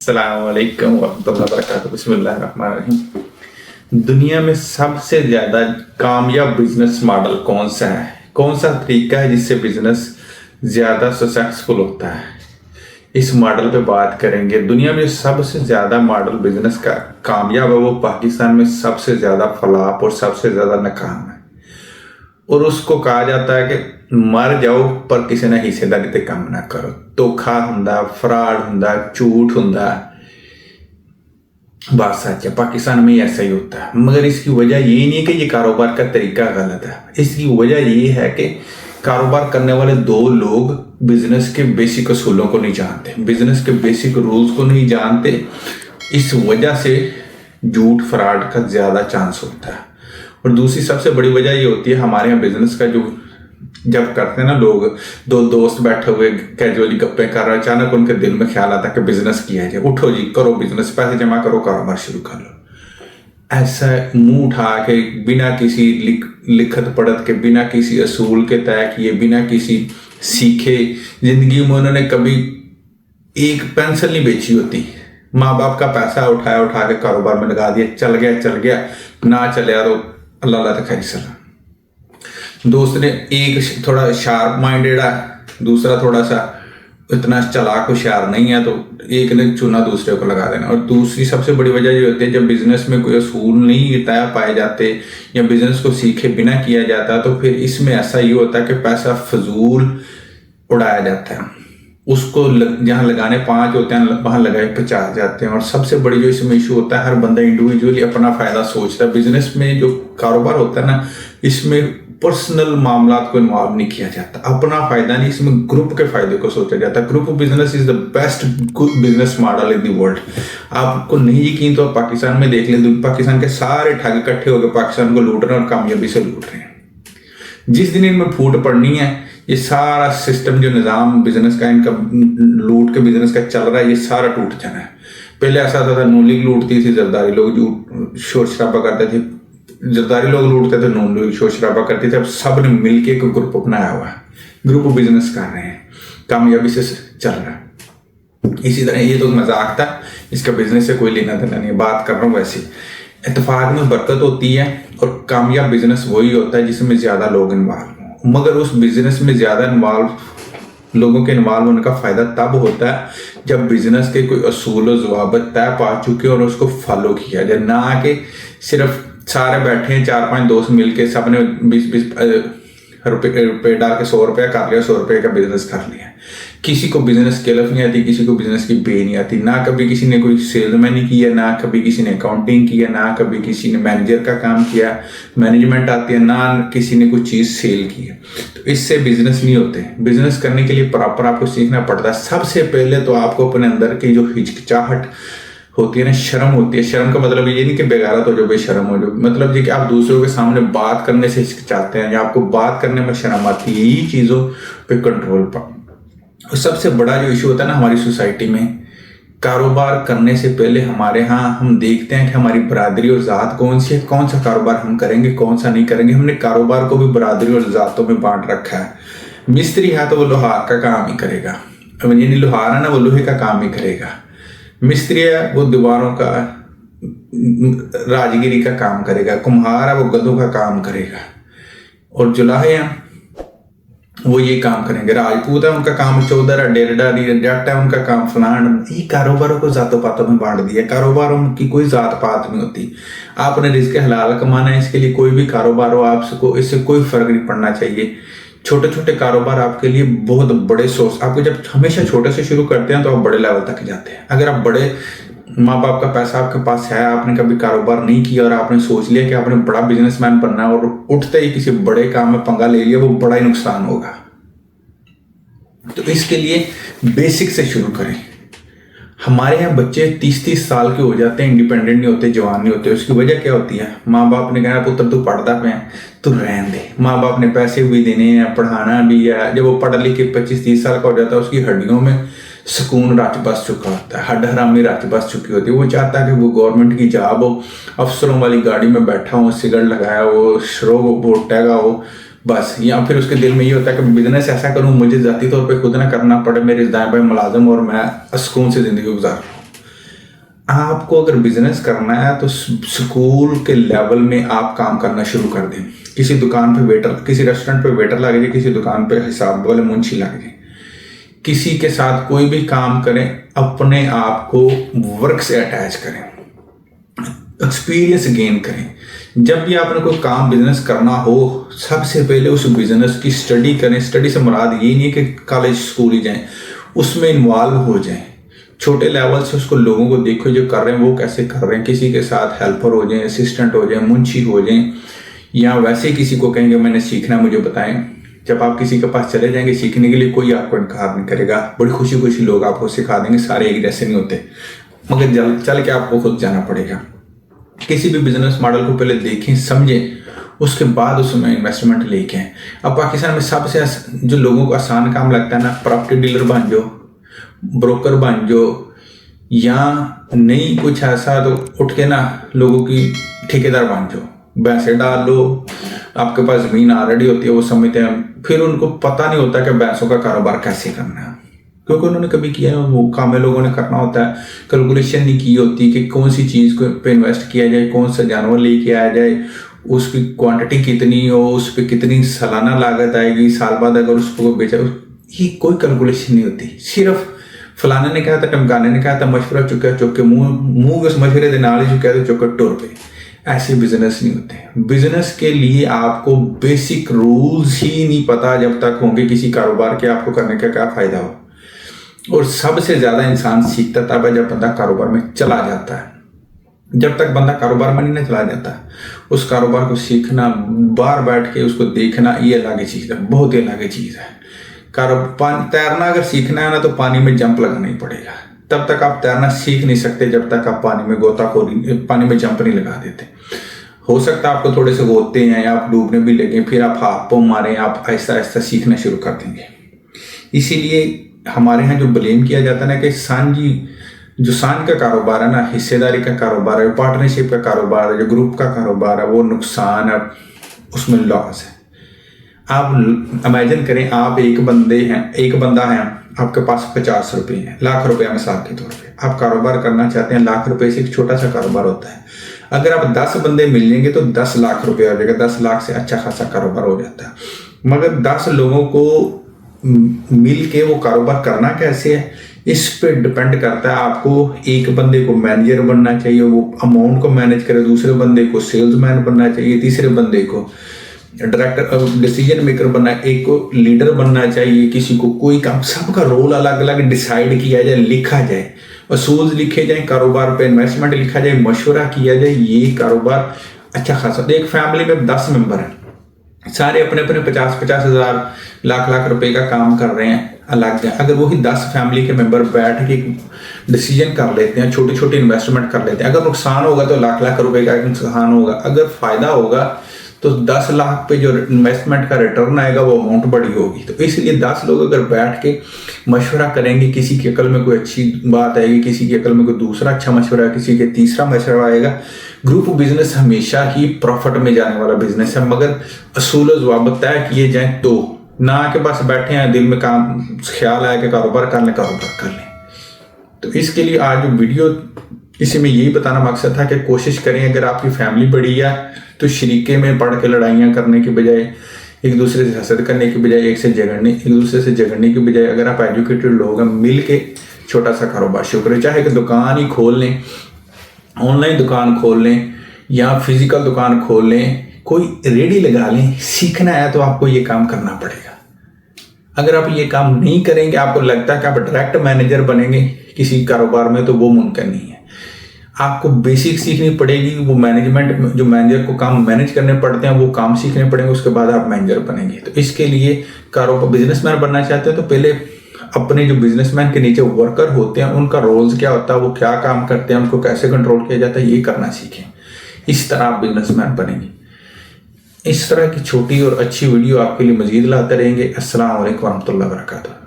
अस्सलाम वालेकुम वरहमतुल्लाहि वबरकातुहू। बिस्मिल्लाहिर्रहमानिर्रहीम। दुनिया में सबसे ज़्यादा कामयाब बिजनेस मॉडल कौन सा है? कौन सा तरीका है जिससे बिजनेस ज़्यादा सक्सेसफुल होता है? इस मॉडल पे बात करेंगे। दुनिया में सबसे ज़्यादा मॉडल बिजनेस का कामयाब है, वो पाकिस्तान में सबसे ज़्यादा फलाप और सबसे ज़्यादा नाकाम है। और उसको कहा जाता है कि मर जाओ पर किसी ने हिस्सेदारी ते काम ना करो। धोखा हुंदा, फ्रॉड हुंदा, झूठ हुंदा, बात सच है। पाकिस्तान में ऐसा ही होता है, मगर इसकी वजह ये नहीं है कि ये कारोबार का तरीका गलत है। इसकी वजह ये है कि कारोबार करने वाले दो लोग बिजनेस के बेसिक असूलों को नहीं जानते, बिजनेस के बेसिक रूल्स को नहीं जानते। इस वजह से झूठ फ्रॉड का ज़्यादा चांस होता है। और दूसरी सबसे बड़ी वजह ये होती है, हमारे यहाँ बिजनेस का जो जब करते हैं ना लोग, दो दोस्त बैठे हुए कैजुअली गप्पे कर रहे, अचानक उनके दिल में ख्याल आता है कि बिजनेस किया जाए। उठो जी, करो बिजनेस, पैसे जमा करो, कारोबार शुरू कर लो। ऐसा मुंह उठा के बिना किसी लिखत पढ़त के, बिना किसी असूल के तय किए, बिना किसी सीखे, जिंदगी में उन्होंने कभी एक पेंसिल नहीं बेची होती। माँ बाप का पैसा उठा के कारोबार में लगा दिया, चल गया, ना चलिया तो अल्लाह तक खैर सलाम। दोस्त ने एक थोड़ा शार्प माइंडेड है, दूसरा थोड़ा सा इतना चालाक होशियार नहीं है, तो एक ने चुना दूसरे को लगा देना। और दूसरी सबसे बड़ी वजह ये होती है, जब बिजनेस में कोई असूल नहीं तय पाए जाते या बिजनेस को सीखे बिना किया जाता, तो फिर इसमें ऐसा ही होता है कि पैसा फजूल उड़ाया जाता है। उसको जहाँ लगाने 5 होते हैं, वहाँ लगाए 50 जाते हैं। और सबसे बड़ी जो इसमें इशू होता है, हर बंदा इंडिविजुअली अपना फायदा सोचता है। बिजनेस में जो कारोबार होता है ना, इसमें पर्सनल मामला को इन्वॉल्व नहीं किया जाता, अपना फायदा नहीं, इसमें ग्रुप के फायदे को सोचा जाता है। Group business is the best business model in the world. आपको नहीं यकीन तो आप पाकिस्तान में देख लें, पाकिस्तान के सारे ठग इकट्ठे होकर पाकिस्तान को लूट रहे हैं और कामयाबी से लूट रहे हैं। जिस दिन इनमें फूट पड़नी है, ये सारा सिस्टम जो निज़ाम बिजनेस का, इनका लूट के बिजनेस का चल रहा है, ये सारा टूट जाना है। पहले ऐसा होता था, नून लीग लूटती थी, जरदारी लोग शोर शराबा करते थे, जरदारी लोग लूटते थे, नून लीग शोर शराबा करती थी। अब सब ने मिलकर एक ग्रुप अपनाया हुआ है, ग्रुप बिजनेस कर रहे हैं, कामयाबी से चल रहा है। इसी तरह ये तो मजाक था, इसका बिजनेस से कोई लेना देना नहीं, बात कर रहा हूँ वैसे। इत्तेफाक में बरकत होती है और कामयाब बिजनेस वही होता है जिसमें ज़्यादा लोग इन्वॉल्व हों। मगर उस बिजनेस में ज़्यादा लोगों के इन्वॉल्व होने का फ़ायदा तब होता है जब बिजनेस के कोई असूल और ज़वाबित तय पा चुके और उसको फॉलो किया जाए, ना कि सिर्फ सारे बैठे हैं 4-5 दोस्त मिलके सब ने 20-20 रुपये डाल के 100 रुपया कर लिया, 100 रुपये का बिजनेस कर लिया। किसी को बिजनेस की अलफ नहीं आती, किसी को बिजनेस की बे नहीं आती, ना कभी किसी ने कोई सेल्समैन किया, ना कभी किसी ने अकाउंटिंग किया, ना कभी किसी ने मैनेजर का काम किया, मैनेजमेंट आती है, ना किसी ने कोई चीज़ सेल की है। तो इससे बिजनेस नहीं होते। बिजनेस करने के लिए प्रॉपर आपको सीखना पड़ता है। सबसे पहले तो आपको अपने अंदर की जो हिचकिचाहट होती है ना, शर्म होती है। शर्म का मतलब ये नहीं कि बेगारत हो जो बेशर्म हो, जो मतलब ये कि आप दूसरों के सामने बात करने से हिचकिचाते हैं या आपको बात करने में शर्म आती है, यही चीज़ों पे कंट्रोल पाओ। और सबसे बड़ा जो इशू होता है ना हमारी सोसाइटी में, कारोबार करने से पहले हमारे यहाँ हम देखते हैं कि हमारी बरादरी और ज़ात कौन सी है, कौन सा कारोबार हम करेंगे, कौन सा नहीं करेंगे। हमने कारोबार को भी बरादरी और ज़ातों में बांट रखा है। मिस्त्री है तो वो लोहार का काम ही करेगा, यानी लोहार है ना, वो लोहे का काम ही करेगा। मिस्त्री है वो दीवारों का राजगिरी का काम करेगा, कुम्हार है वो गधों का काम करेगा, और जुलाहे हैं वो ये काम करेंगे। राजपूत है उनका काम चौधर, डेरडारी, जट है उनका काम फलान। ये कारोबारों को जातों पातों में बांट दिया। कारोबारों की कोई जात पात नहीं होती। आपने रिज़्क़ हलाल कमाना है, इसके लिए कोई भी कारोबार हो, आपको इससे कोई फर्क नहीं पड़ना चाहिए। छोटे छोटे कारोबार आपके लिए बहुत बड़े सोर्स, आपको जब हमेशा छोटे से शुरू करते हैं तो आप बड़े लेवल तक जाते हैं। अगर आप बड़े माँ बाप का पैसा आपके पास है, आपने कभी कारोबार नहीं किया और आपने सोच लिया कि आपने बड़ा बिजनेसमैन बनना है और उठते ही किसी बड़े काम में पंगा ले लिया, वो बड़ा ही नुकसान होगा। तो इसके लिए बेसिक से शुरू करें। हमारे यहाँ बच्चे 30-30 साल के हो जाते हैं, इंडिपेंडेंट नहीं होते, जवान नहीं होते। उसकी वजह क्या होती है? माँ बाप ने कहना पुत्र तू पढ़ता पे तो रहने दे। माँ बाप ने पैसे भी देने हैं, पढ़ाना भी है। जब वो पढ़ लिख के 25-30 साल का हो जाता है, उसकी हड्डियों में सुकून रच बस चुका होता है, हड्ड हरामी रच बस चुकी होती है। वो चाहता है कि वो गवर्नमेंट की जॉब हो, अफसरों वाली गाड़ी में बैठा हो, सिगरेट लगाया हो, शरोब हो, टैगा हो, बस। या फिर उसके दिल में ये होता है कि बिजनेस ऐसा करूं मुझे ज़ाती तौर पे खुद ना करना पड़े, मेरे दाएं बाएं मुलाजिम और मैं सुकून से ज़िंदगी गुजार रहा हूँ। आपको अगर बिजनेस करना है तो स्कूल के लेवल में आप काम करना शुरू कर दें। किसी दुकान पे वेटर, किसी रेस्टोरेंट पे वेटर लग जाए, किसी दुकान पे हिसाब वाले मुंशी लग जाए, किसी के साथ कोई भी काम करें, अपने आप को वर्क से अटैच करें, एक्सपीरियंस गेन करें। जब भी आपने कोई काम बिजनेस करना हो, सबसे पहले उस बिजनेस की स्टडी करें। स्टडी से मुराद ये नहीं है कि कॉलेज स्कूल ही जाएं, उसमें इन्वॉल्व हो जाएं। छोटे लेवल से उसको लोगों को देखो जो कर रहे हैं वो कैसे कर रहे हैं, किसी के साथ हेल्पर हो जाएं, असिस्टेंट हो जाएं, मुंशी हो जाएं, या वैसे किसी को कहेंगे मैंने सीखना मुझे बताएं। जब आप किसी के पास चले जाएंगे सीखने के लिए, कोई आपको इनकार नहीं करेगा, बड़ी खुशी खुशी लोग आपको सिखा देंगे। सारे एक जैसे नहीं होते, मगर चल के आपको खुद जाना पड़ेगा। किसी भी बिजनेस मॉडल को पहले देखें, समझें, उसके बाद उसमें इन्वेस्टमेंट लेके आए। अब पाकिस्तान में सबसे जो लोगों को आसान काम लगता है ना, प्रॉपर्टी डीलर बन जाओ, ब्रोकर बन जाओ, या नहीं कुछ ऐसा तो उठ के ना लोगों की ठेकेदार बन जाओ, भैंसे डाल लो। आपके पास जमीन ऑलरेडी होती है, वो समझते हैं, फिर उनको पता नहीं होता कि भैंसों का कारोबार कैसे करना है, क्योंकि उन्होंने कभी किया है। वो काम में लोगों ने करना होता है, कैलकुलेशन नहीं की होती कि कौन सी चीज़ को पे इन्वेस्ट किया जाए, कौन सा जानवर लेके आया जाए, उसकी क्वांटिटी कितनी हो, उस पर कितनी सालाना लागत आएगी, साल बाद अगर उसको बेचा, ये कोई कैलकुलेशन नहीं होती। सिर्फ फलाने ने कहा था, टमकाने ने कहा था, मशवरा चुका चुक के मुंह उस मशवरे के नाल ही चुका तो चुका टुर पे। ऐसे बिजनेस नहीं होते। बिजनेस के लिए आपको बेसिक रूल्स ही नहीं पता जब तक होंगे किसी कारोबार के, आपको करने का क्या फायदा हो। और सबसे ज्यादा इंसान सीखता तब है जब बंदा कारोबार में चला जाता है। जब तक बंदा कारोबार में नहीं ना चला जाता, उस कारोबार को सीखना, बाहर बैठ के उसको देखना, ये अलग चीज है, बहुत ही अलग चीज है। तैरना अगर सीखना है ना तो पानी में जंप लगाना ही पड़ेगा। तब तक आप तैरना सीख नहीं सकते जब तक आप पानी में जंप नहीं लगा देते। हो सकता है आपको थोड़े से गोते हैं या आप डूबने भी लगे, फिर आप हाथ पाँव मारें, आप आहिस्ता आहिस्ता सीखना शुरू कर देंगे। इसीलिए हमारे यहाँ जो ब्लेम किया जाता है ना कि जो सांझ का कारोबार है ना, हिस्सेदारी का कारोबार है, पार्टनरशिप का कारोबार है, जो ग्रुप का कारोबार है, वो नुकसान है, उसमें लॉस है। आप इमेजिन करें, आप एक बंदा है, आपके पास 50 रुपए हैं, लाख रुपया मिसाल के तौर पे आप कारोबार करना चाहते हैं। लाख रुपए से एक छोटा सा कारोबार होता है। अगर आप 10 बंदे मिल लेंगे तो 10 लाख रुपया हो जाएगा। 10 लाख से अच्छा खासा कारोबार हो जाता है। मगर 10 लोगों को मिल के वो कारोबार करना कैसे है, इस पे डिपेंड करता है। आपको एक बंदे को मैनेजर बनना चाहिए, वो अमाउंट को मैनेज करे, दूसरे बंदे को सेल्समैन बनना चाहिए, तीसरे बंदे को डायरेक्टर डिसीजन मेकर बनना, एक को लीडर बनना चाहिए, किसी को कोई काम, सबका रोल अलग अलग डिसाइड किया जाए, लिखा जाए, असूल लिखे जाए, कारोबार पे इन्वेस्टमेंट लिखा जाए, मशवरा किया जाए, ये कारोबार अच्छा खासा। एक फैमिली में 10 मेंबर हैं, सारे अपने अपने 50-50 हज़ार, लाख रुपए का काम कर रहे हैं अलग। अगर वही 10 फैमिली के मेंबर बैठ के डिसीजन कर लेते हैं, छोटी छोटी इन्वेस्टमेंट कर लेते हैं, अगर नुकसान होगा तो लाख रुपए का नुकसान होगा, अगर फायदा होगा तो 10 लाख पे जो इन्वेस्टमेंट का रिटर्न आएगा वो अमाउंट बड़ी होगी। तो इसलिए 10 लोग अगर बैठ के मशवरा करेंगे, किसी की अकल में कोई अच्छी बात आएगी, किसी की अकल में कोई दूसरा अच्छा मशवरा, किसी के तीसरा मशवरा आएगा। ग्रुप बिजनेस हमेशा ही प्रॉफिट में जाने वाला बिजनेस है, मगर असूल ज़वाबित तय किए जाए तो, ना कि बस बैठे हैं दिल में काम ख्याल आया कि कारोबार कर लें। तो इसके लिए आज वीडियो, इसी में यही बताना मकसद था कि कोशिश करें, अगर आपकी फैमिली बड़ी है तो शरीके में पढ़ के लड़ाइयाँ करने की बजाय, एक दूसरे से हसद करने की बजाय, एक दूसरे से झगड़ने की बजाय, अगर आप एजुकेटेड लोग हैं, मिल के छोटा सा कारोबार शुरू करें। चाहे कि दुकान ही खोल लें, ऑनलाइन दुकान खोल लें या फिजिकल दुकान खोल लें, कोई रेडी लगा लें। सीखना है तो आपको ये काम करना पड़ेगा। अगर आप ये काम नहीं करेंगे, आपको लगता है कि आप डायरेक्ट मैनेजर बनेंगे किसी कारोबार में, तो वो मुमकिन नहीं है। आपको बेसिक सीखनी पड़ेगी, वो मैनेजमेंट, जो मैनेजर को काम मैनेज करने पड़ते हैं वो काम सीखने पड़ेंगे, उसके बाद आप मैनेजर बनेंगे। तो इसके लिए कारोबार बिजनेसमैन बनना चाहते हैं तो पहले अपने जो बिजनेसमैन के नीचे वर्कर होते हैं उनका रोल्स क्या होता है, वो क्या काम करते हैं, उनको कैसे कंट्रोल किया जाता है, ये करना सीखें। इस तरह आप बिजनेसमैन बनेंगे। इस तरह की छोटी और अच्छी वीडियो आपके लिए मजीद लाते रहेंगे। अस्सलाम वालेकुम रहमतुल्लाहि व बरकातहू।